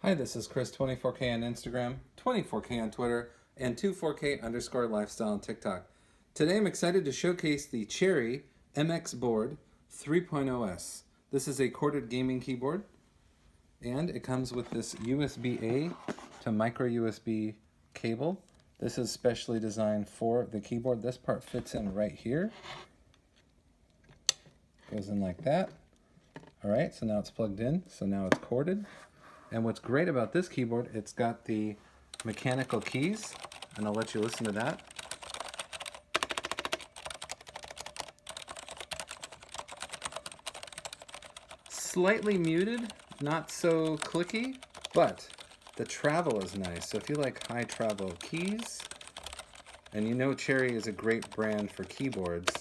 Hi, this is Chris, 24K on Instagram, 24K on Twitter, and 24K_lifestyle on TikTok. Today I'm excited to showcase the Cherry MX Board 3.0S. This is a corded gaming keyboard, and it comes with this USB-A to micro USB cable. This is specially designed for the keyboard. This part fits in right here. Goes in like that. All right, so now it's plugged in, so now it's corded. And what's great about this keyboard, it's got the mechanical keys, and I'll let you listen to that. Slightly muted, not so clicky, but the travel is nice. So if you like high travel keys, and you know Cherry is a great brand for keyboards,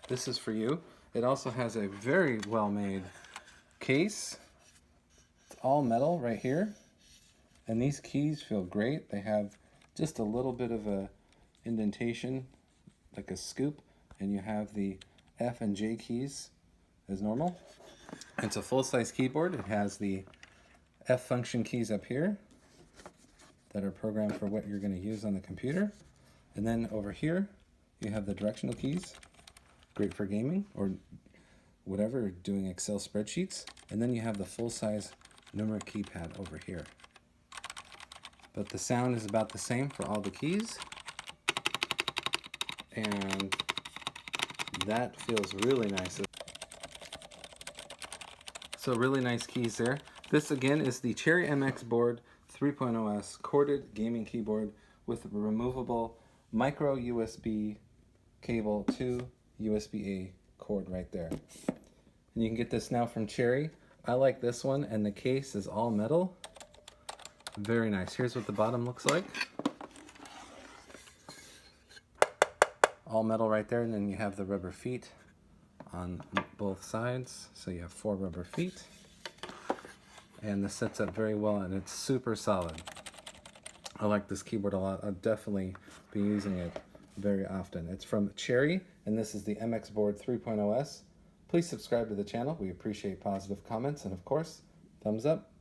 this is for you. It also has a very well-made case. It's all metal right here, and these keys feel great. They have just a little bit of a indentation, like a scoop, and you have the F and J keys as normal. It's a full-size keyboard. It has the F function keys up here that are programmed for what you're going to use on the computer, and then over here you have the directional keys, great for gaming or whatever, doing Excel spreadsheets. And then you have the full-size numeric keypad over here. But the sound is about the same for all the keys. And that feels really nice. So really nice keys there. This again is the Cherry MX Board 3.0S corded gaming keyboard with removable micro USB cable to USB-A cord right there. And you can get this now from Cherry. I like this one, and the case is all metal. Very nice. Here's what the bottom looks like. All metal right there, and then you have the rubber feet on both sides. So you have 4 rubber feet. And this sets up very well, and it's super solid. I like this keyboard a lot. I'll definitely be using it very often. It's from Cherry, and this is the MX Board 3.0S. Please subscribe to the channel. We appreciate positive comments, and of course, thumbs up.